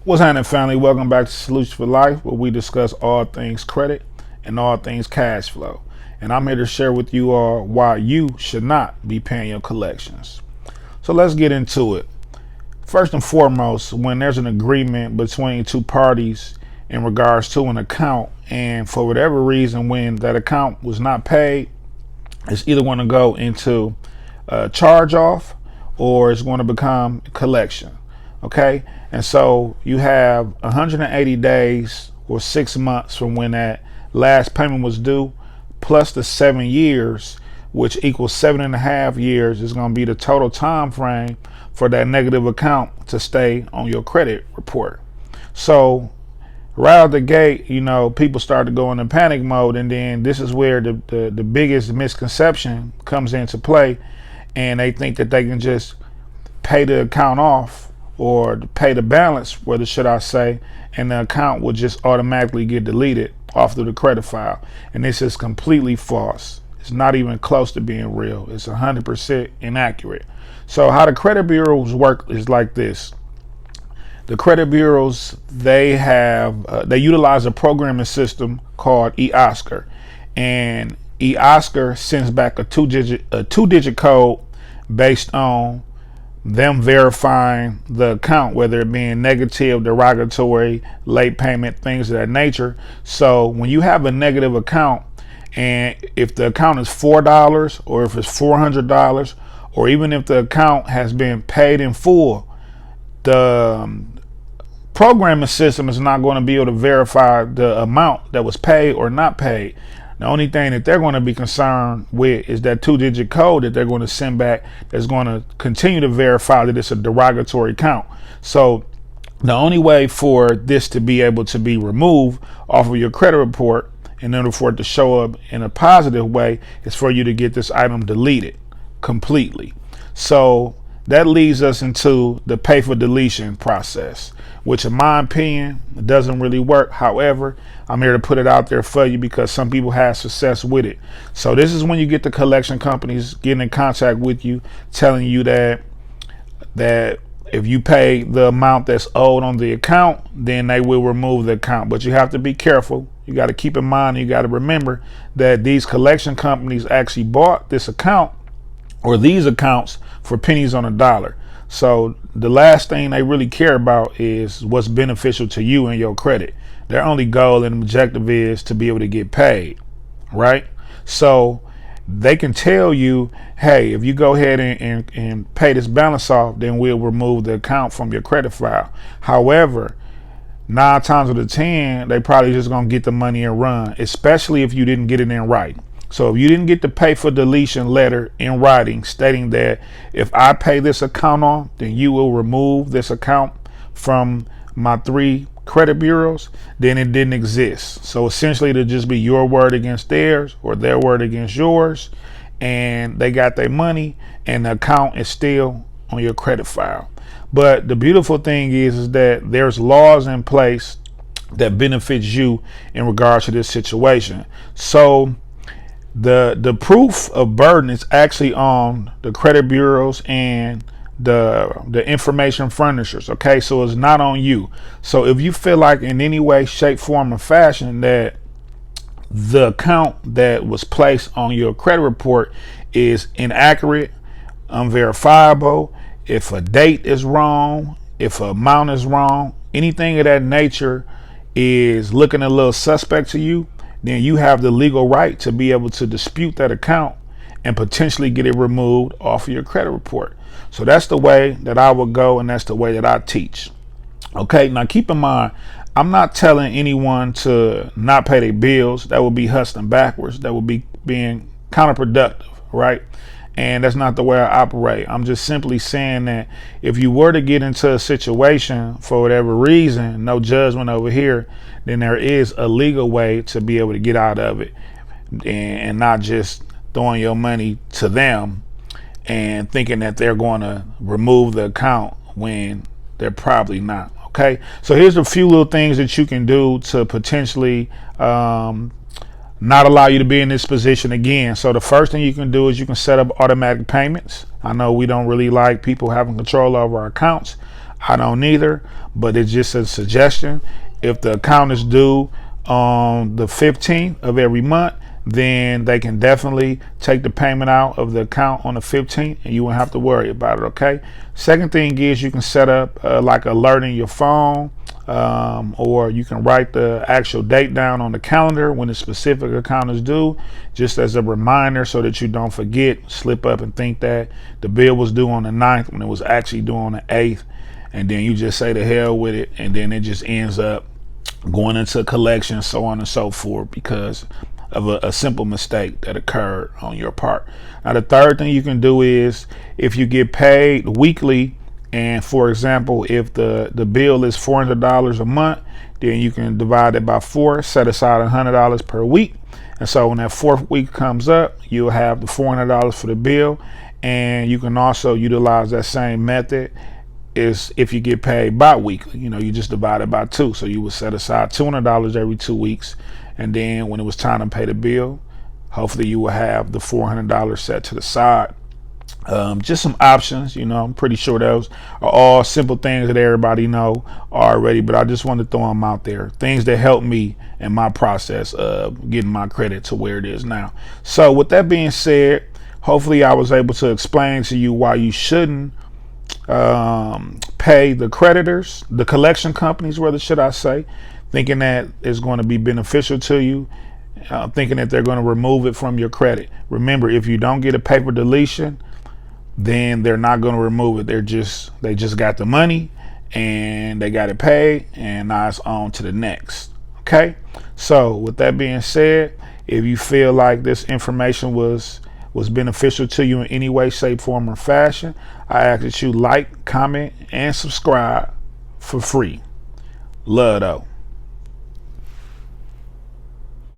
What's happening, family? Welcome back to Solutions for Life, where we discuss all things credit and all things cash flow. And I'm here to share with you all why you should not be paying your collections. So let's get into it. First and foremost, when there's an agreement between two parties in regards to an account, and for whatever reason, when that account was not paid, it's either going to go into a charge off or it's going to become collection. Okay, and so you have 180 days or 6 months from when that last payment was due, plus the 7 years, which equals 7.5 years, is going to be the total time frame for that negative account to stay on your credit report. So right out the gate, people start to go into panic mode, and then this is where the biggest misconception comes into play, and they think that they can just pay the account off or pay the balance, whether should I say, and the account will just automatically get deleted off of the credit file. And this is completely false. It's not even close to being real. It's 100% inaccurate. So how the credit bureaus work is like this. The credit bureaus, they utilize a programming system called eOscar, and eOscar sends back a two-digit code based on them verifying the account, whether it being negative, derogatory, late payment, things of that nature. So when you have a negative account, and if the account is $4 or if it's $400, or even if the account has been paid in full, the programming system is not going to be able to verify the amount that was paid or not paid. The only thing that they're going to be concerned with is that two-digit code that they're going to send back that's going to continue to verify that it's a derogatory count. So the only way for this to be able to be removed off of your credit report, in order for it to show up in a positive way, is for you to get this item deleted completely. So that leads us into the pay for deletion process, which in my opinion doesn't really work. However, I'm here to put it out there for you because some people have success with it. So this is when you get the collection companies getting in contact with you, telling you that if you pay the amount that's owed on the account, then they will remove the account. But you have to be careful. You got to keep in mind, you got to remember that these collection companies actually bought this account or these accounts for pennies on a dollar. So the last thing they really care about is what's beneficial to you and your credit. Their only goal and objective is to be able to get paid, right? So they can tell you, hey, if you go ahead and pay this balance off, then we'll remove the account from your credit file. However, 9 times out of 10, they probably just gonna get the money and run, especially if you didn't get it in writing. So if you didn't get the pay for deletion letter in writing stating that if I pay this account off, then you will remove this account from my 3 credit bureaus, then it didn't exist. So essentially it'll just be your word against theirs or their word against yours, and they got their money and the account is still on your credit file. But the beautiful thing is that there's laws in place that benefits you in regards to this situation. So the proof of burden is actually on the credit bureaus and the information furnishers. Okay, so it's not on you. So if you feel like in any way, shape, form, or fashion that the account that was placed on your credit report is inaccurate, unverifiable, if a date is wrong, if an amount is wrong, anything of that nature is looking a little suspect to you, then you have the legal right to be able to dispute that account and potentially get it removed off of your credit report. So that's the way that I would go, and that's the way that I teach. Okay, now keep in mind, I'm not telling anyone to not pay their bills. That would be hustling backwards. That would be being counterproductive, right? And that's not the way I operate. I'm just simply saying that if you were to get into a situation for whatever reason, no judgment over here, then there is a legal way to be able to get out of it, and not just throwing your money to them and thinking that they're going to remove the account when they're probably not. Okay, so here's a few little things that you can do to potentially not allow you to be in this position again. So the first thing you can do is you can set up automatic payments. I know we don't really like people having control over our accounts. I don't either, but it's just a suggestion. If the account is due on the 15th of every month, then they can definitely take the payment out of the account on the 15th and you won't have to worry about it. Okay. Second thing is you can set up like alert in your phone, or you can write the actual date down on the calendar when the specific account is due, just as a reminder so that you don't forget, slip up and think that the bill was due on the 9th when it was actually due on the 8th. And then you just say the hell with it, and then it just ends up going into collection, so on and so forth, because of a simple mistake that occurred on your part. Now, the third thing you can do is if you get paid weekly, and for example, if the bill is $400 a month, then you can divide it by 4, set aside $100 per week. And so when that fourth week comes up, you'll have the $400 for the bill. And you can also utilize that same method is if you get paid bi-weekly. You just divide it by 2. So you would set aside $200 every 2 weeks. And then when it was time to pay the bill, hopefully you will have the $400 set to the side. Just some options, I'm pretty sure those are all simple things that everybody know already, but I just wanted to throw them out there. Things that help me in my process of getting my credit to where it is now. So with that being said, hopefully I was able to explain to you why you shouldn't pay the creditors, the collection companies, rather should I say, thinking that it's going to be beneficial to you, thinking that they're going to remove it from your credit. Remember, if you don't get a paper deletion, then they're not going to remove it. They just got the money and they got it paid, and now it's on to the next. Okay. So with that being said, if you feel like this information was beneficial to you in any way, shape, form, or fashion, I ask that you like, comment, and subscribe for free. Love though.